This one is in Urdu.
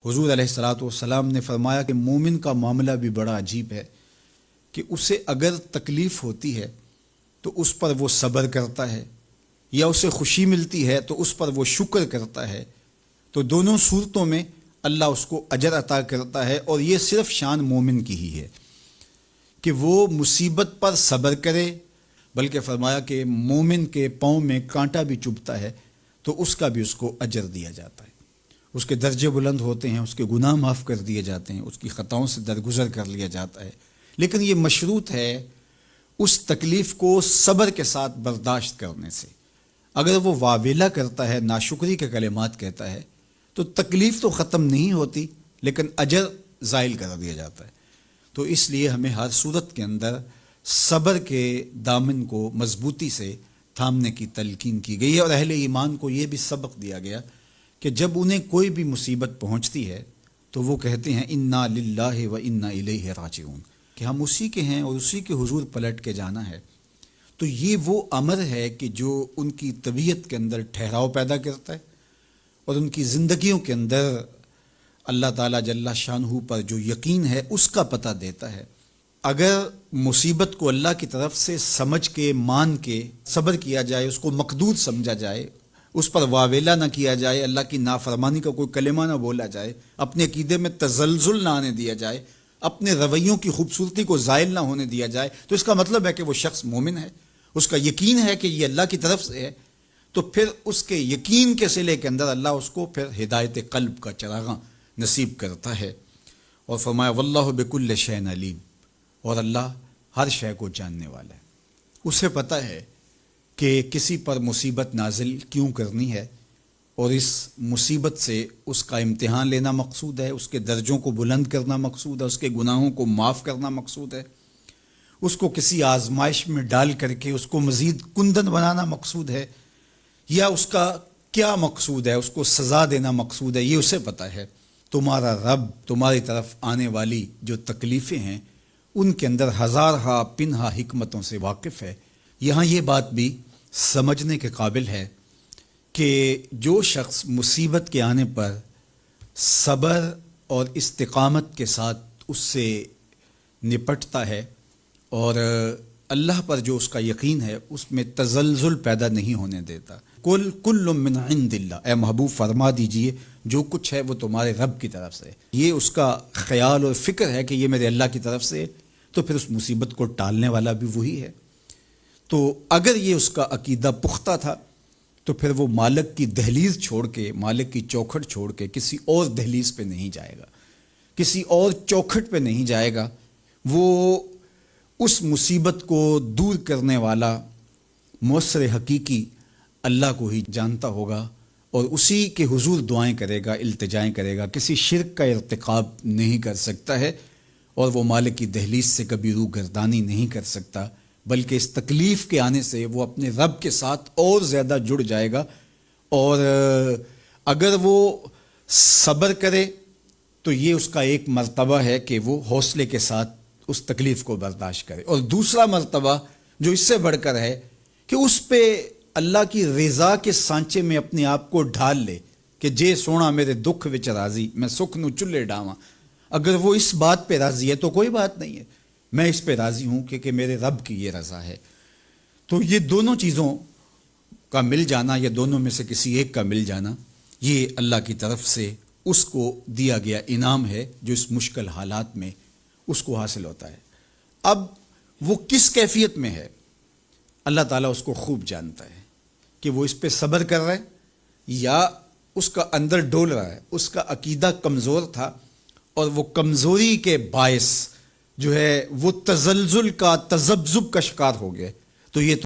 حضور علیہ الصلوۃ والسلام نے فرمایا کہ مومن کا معاملہ بھی بڑا عجیب ہے کہ اسے اگر تکلیف ہوتی ہے تو اس پر وہ صبر کرتا ہے، یا اسے خوشی ملتی ہے تو اس پر وہ شکر کرتا ہے، تو دونوں صورتوں میں اللہ اس کو اجر عطا کرتا ہے۔ اور یہ صرف شان مومن کی ہی ہے کہ وہ مصیبت پر صبر کرے، بلکہ فرمایا کہ مومن کے پاؤں میں کانٹا بھی چبھتا ہے تو اس کا بھی اس کو اجر دیا جاتا ہے، اس کے درجے بلند ہوتے ہیں، اس کے گناہ معاف کر دیے جاتے ہیں، اس کی خطاؤں سے درگزر کر لیا جاتا ہے۔ لیکن یہ مشروط ہے اس تکلیف کو صبر کے ساتھ برداشت کرنے سے۔ اگر وہ واویلا کرتا ہے، ناشکری کے کلمات کہتا ہے، تو تکلیف تو ختم نہیں ہوتی لیکن اجر زائل کر دیا جاتا ہے۔ تو اس لیے ہمیں ہر صورت کے اندر صبر کے دامن کو مضبوطی سے تھامنے کی تلقین کی گئی ہے، اور اہل ایمان کو یہ بھی سبق دیا گیا کہ جب انہیں کوئی بھی مصیبت پہنچتی ہے تو وہ کہتے ہیں انا للہ و انا الیہ راجعون، کہ ہم اسی کے ہیں اور اسی کے حضور پلٹ کے جانا ہے۔ تو یہ وہ امر ہے کہ جو ان کی طبیعت کے اندر ٹھہراؤ پیدا کرتا ہے اور ان کی زندگیوں کے اندر اللہ تعالیٰ جل شانہ پر جو یقین ہے اس کا پتہ دیتا ہے۔ اگر مصیبت کو اللہ کی طرف سے سمجھ کے مان کے صبر کیا جائے، اس کو مقدور سمجھا جائے، اس پر واویلا نہ کیا جائے، اللہ کی نافرمانی کا کوئی کلمہ نہ بولا جائے، اپنے عقیدے میں تزلزل نہ آنے دیا جائے، اپنے رویوں کی خوبصورتی کو زائل نہ ہونے دیا جائے، تو اس کا مطلب ہے کہ وہ شخص مومن ہے، اس کا یقین ہے کہ یہ اللہ کی طرف سے ہے۔ تو پھر اس کے یقین کے صلے کے اندر اللہ اس کو پھر ہدایت قلب کا چراغاں نصیب کرتا ہے۔ اور فرمایا واللہ بکل شیء علیم، اور اللہ ہر شے کو جاننے والا ہے، اسے پتہ ہے کہ کسی پر مصیبت نازل کیوں کرنی ہے، اور اس مصیبت سے اس کا امتحان لینا مقصود ہے، اس کے درجوں کو بلند کرنا مقصود ہے، اس کے گناہوں کو معاف کرنا مقصود ہے، اس کو کسی آزمائش میں ڈال کر کے اس کو مزید کندن بنانا مقصود ہے، یا اس کا کیا مقصود ہے، اس کو سزا دینا مقصود ہے، یہ اسے پتہ ہے۔ تمہارا رب تمہاری طرف آنے والی جو تکلیفیں ہیں ان کے اندر ہزارہا پنہا حکمتوں سے واقف ہے۔ یہاں یہ بات بھی سمجھنے کے قابل ہے کہ جو شخص مصیبت کے آنے پر صبر اور استقامت کے ساتھ اس سے نپٹتا ہے اور اللہ پر جو اس کا یقین ہے اس میں تزلزل پیدا نہیں ہونے دیتا، کل من عند اللہ، اے محبوب فرما دیجئے جو کچھ ہے وہ تمہارے رب کی طرف سے، یہ اس کا خیال اور فکر ہے کہ یہ میرے اللہ کی طرف سے، تو پھر اس مصیبت کو ٹالنے والا بھی وہی ہے۔ تو اگر یہ اس کا عقیدہ پختہ تھا تو پھر وہ مالک کی دہلیز چھوڑ کے، مالک کی چوکھٹ چھوڑ کے کسی اور دہلیز پہ نہیں جائے گا، کسی اور چوکھٹ پہ نہیں جائے گا، وہ اس مصیبت کو دور کرنے والا مؤثر حقیقی اللہ کو ہی جانتا ہوگا، اور اسی کے حضور دعائیں کرے گا، التجائیں کرے گا، کسی شرک کا ارتکاب نہیں کر سکتا ہے، اور وہ مالک کی دہلیز سے کبھی روح گردانی نہیں کر سکتا، بلکہ اس تکلیف کے آنے سے وہ اپنے رب کے ساتھ اور زیادہ جڑ جائے گا۔ اور اگر وہ صبر کرے تو یہ اس کا ایک مرتبہ ہے کہ وہ حوصلے کے ساتھ اس تکلیف کو برداشت کرے، اور دوسرا مرتبہ جو اس سے بڑھ کر ہے کہ اس پہ اللہ کی رضا کے سانچے میں اپنے آپ کو ڈھال لے کہ جے سونا میرے دکھ وچ راضی، میں سکھ نو چلے ڈاواں۔ اگر وہ اس بات پہ راضی ہے تو کوئی بات نہیں ہے، میں اس پہ راضی ہوں کہ میرے رب کی یہ رضا ہے۔ تو یہ دونوں چیزوں کا مل جانا، یا دونوں میں سے کسی ایک کا مل جانا، یہ اللہ کی طرف سے اس کو دیا گیا انعام ہے جو اس مشکل حالات میں اس کو حاصل ہوتا ہے۔ اب وہ کس کیفیت میں ہے اللہ تعالیٰ اس کو خوب جانتا ہے، کہ وہ اس پہ صبر کر رہا ہے یا اس کا اندر ڈول رہا ہے، اس کا عقیدہ کمزور تھا اور وہ کمزوری کے باعث جو ہے وہ تزلزل کا، تذبذب کا شکار ہو گئے، تو یہ